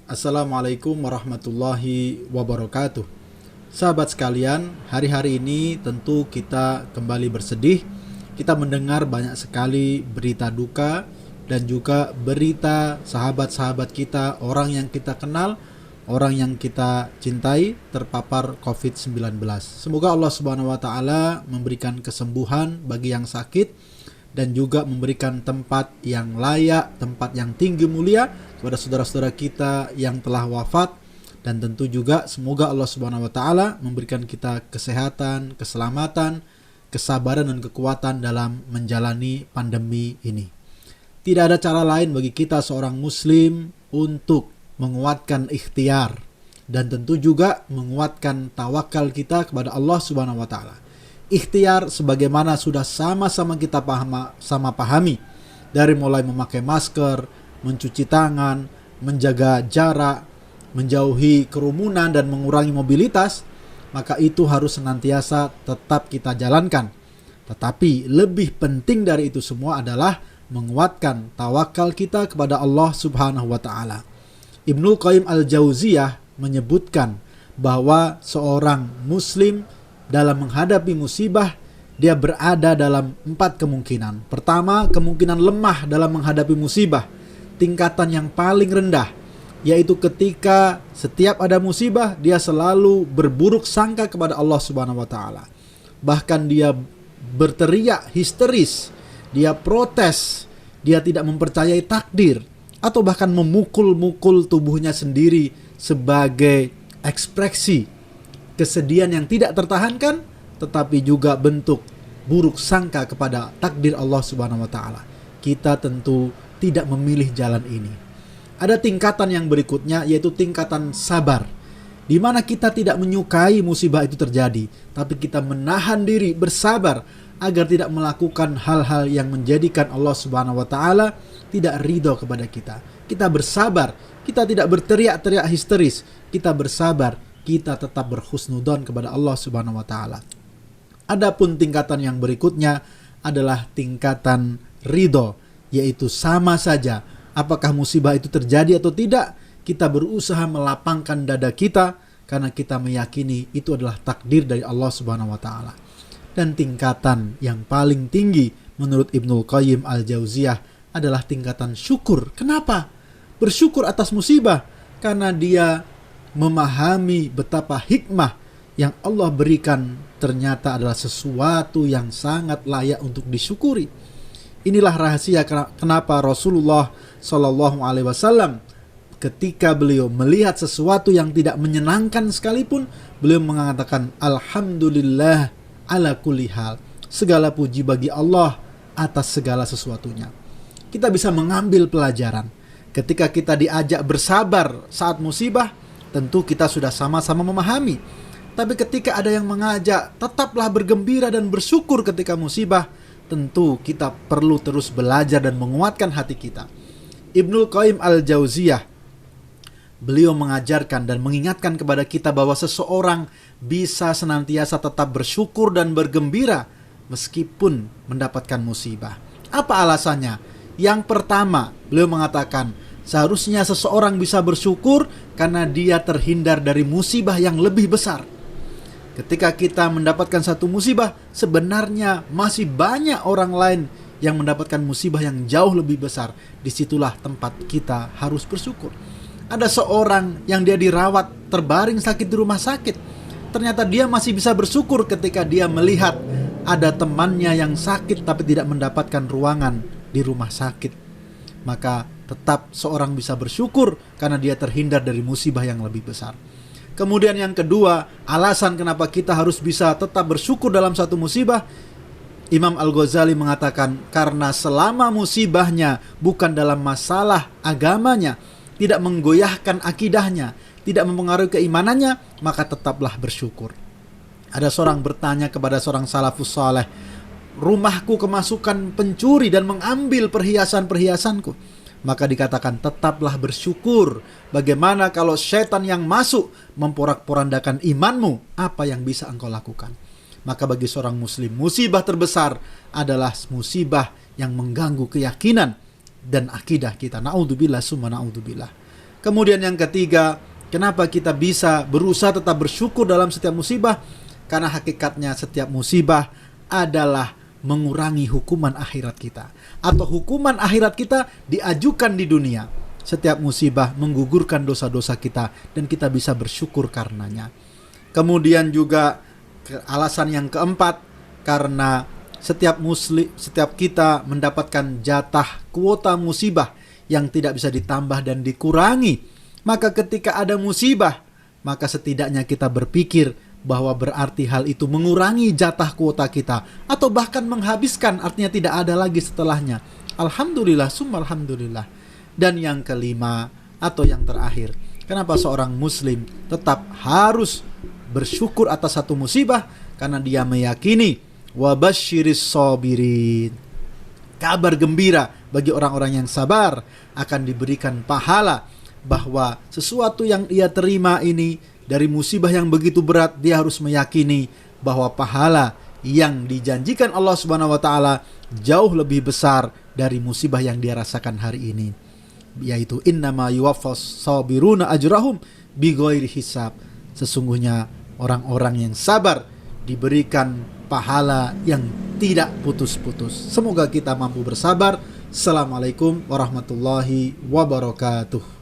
Assalamualaikum warahmatullahi wabarakatuh. Sahabat sekalian, hari-hari ini tentu kita kembali bersedih. Kita mendengar banyak sekali berita duka dan juga berita sahabat-sahabat kita, orang yang kita kenal, orang yang kita cintai terpapar COVID-19. Semoga Allah Subhanahu wa taala memberikan kesembuhan bagi yang sakit dan juga memberikan tempat yang layak, tempat yang tinggi mulia kepada saudara-saudara kita yang telah wafat, dan tentu juga semoga Allah Subhanahu wa taala memberikan kita kesehatan, keselamatan, kesabaran dan kekuatan dalam menjalani pandemi ini. Tidak ada cara lain bagi kita seorang muslim untuk menguatkan ikhtiar dan tentu juga menguatkan tawakal kita kepada Allah Subhanahu wa taala. Ikhtiar sebagaimana sudah sama-sama kita pahami, dari mulai memakai masker, mencuci tangan, menjaga jarak, menjauhi kerumunan dan mengurangi mobilitas, maka itu harus senantiasa tetap kita jalankan. Tetapi lebih penting dari itu semua adalah menguatkan tawakal kita kepada Allah Subhanahu wa taala. Ibnu Qayyim Al-Jauziyah menyebutkan bahwa seorang muslim dalam menghadapi musibah, dia berada dalam 4 kemungkinan. Pertama, kemungkinan lemah dalam menghadapi musibah. Tingkatan yang paling rendah, yaitu ketika setiap ada musibah, dia selalu berburuk sangka kepada Allah Subhanahu wa taala. Bahkan dia berteriak histeris, dia protes, dia tidak mempercayai takdir, atau bahkan memukul-mukul tubuhnya sendiri sebagai ekspresi kesedihan yang tidak tertahankan, tetapi juga bentuk buruk sangka kepada takdir Allah Subhanahu wa taala. Kita tentu tidak memilih jalan ini. Ada tingkatan yang berikutnya, yaitu tingkatan sabar, di mana kita tidak menyukai musibah itu terjadi, tapi kita menahan diri, bersabar agar tidak melakukan hal-hal yang menjadikan Allah Subhanahu wa taala tidak ridho kepada kita. Kita bersabar, kita tidak berteriak-teriak histeris, kita bersabar, kita tetap berhusnudzon kepada Allah Subhanahu wa taala. Adapun tingkatan yang berikutnya adalah tingkatan ridho, yaitu sama saja apakah musibah itu terjadi atau tidak, kita berusaha melapangkan dada kita karena kita meyakini itu adalah takdir dari Allah Subhanahu wa taala. Dan tingkatan yang paling tinggi menurut Ibnu Qayyim Al-Jauziyah adalah tingkatan syukur. Kenapa? Bersyukur atas musibah karena dia memahami betapa hikmah yang Allah berikan ternyata adalah sesuatu yang sangat layak untuk disyukuri. Inilah rahasia kenapa Rasulullah Shallallahu Alaihi Wasallam ketika beliau melihat sesuatu yang tidak menyenangkan sekalipun, beliau mengatakan Alhamdulillah ala kulli hal. Segala puji bagi Allah atas segala sesuatunya. Kita bisa mengambil pelajaran. Ketika kita diajak bersabar saat musibah, tentu kita sudah sama-sama memahami. Tapi ketika ada yang mengajak tetaplah bergembira dan bersyukur ketika musibah, tentu kita perlu terus belajar dan menguatkan hati kita. Ibnu Qayyim Al-Jauziyah, beliau mengajarkan dan mengingatkan kepada kita bahwa seseorang bisa senantiasa tetap bersyukur dan bergembira meskipun mendapatkan musibah. Apa alasannya? Yang pertama, beliau mengatakan seharusnya seseorang bisa bersyukur karena dia terhindar dari musibah yang lebih besar. Ketika kita mendapatkan satu musibah, sebenarnya masih banyak orang lain yang mendapatkan musibah yang jauh lebih besar. Disitulah tempat kita harus bersyukur. Ada seorang yang dia dirawat, terbaring sakit di rumah sakit. Ternyata dia masih bisa bersyukur ketika dia melihat ada temannya yang sakit tapi tidak mendapatkan ruangan di rumah sakit. Maka tetap seorang bisa bersyukur karena dia terhindar dari musibah yang lebih besar. Kemudian yang kedua, alasan kenapa kita harus bisa tetap bersyukur dalam satu musibah, Imam Al-Ghazali mengatakan karena selama musibahnya bukan dalam masalah agamanya, tidak menggoyahkan akidahnya, tidak mempengaruhi keimanannya, maka tetaplah bersyukur. Ada seorang bertanya kepada seorang salafus saleh, rumahku kemasukan pencuri dan mengambil perhiasan-perhiasanku. Maka dikatakan tetaplah bersyukur. Bagaimana kalau setan yang masuk memporak-porandakan imanmu? Apa yang bisa engkau lakukan? Maka bagi seorang muslim, musibah terbesar adalah musibah yang mengganggu keyakinan dan akidah kita. Na'udzubillah summa na'udzubillah. Kemudian yang ketiga, kenapa kita bisa berusaha tetap bersyukur dalam setiap musibah? Karena hakikatnya setiap musibah adalah mengurangi hukuman akhirat kita, atau hukuman akhirat kita diajukan di dunia. Setiap musibah menggugurkan dosa-dosa kita dan kita bisa bersyukur karenanya. Kemudian juga alasan yang keempat, karena setiap kita mendapatkan jatah kuota musibah yang tidak bisa ditambah dan dikurangi. Maka ketika ada musibah, maka setidaknya kita berpikir bahwa berarti hal itu mengurangi jatah kuota kita, atau bahkan menghabiskan, artinya tidak ada lagi setelahnya. Alhamdulillah, summa alhamdulillah. Dan yang kelima atau yang terakhir, kenapa seorang muslim tetap harus bersyukur atas satu musibah? Karena dia meyakini wabasyiris sabirin, kabar gembira bagi orang-orang yang sabar, akan diberikan pahala, bahwa sesuatu yang ia terima ini dari musibah yang begitu berat, dia harus meyakini bahwa pahala yang dijanjikan Allah Subhanahu wa taala jauh lebih besar dari musibah yang dia rasakan hari ini, yaitu innama yuwaffas sabiruna ajrahum bighairi hisab. Sesungguhnya orang-orang yang sabar diberikan pahala yang tidak putus-putus. Semoga kita mampu bersabar. Assalamualaikum warahmatullahi wabarakatuh.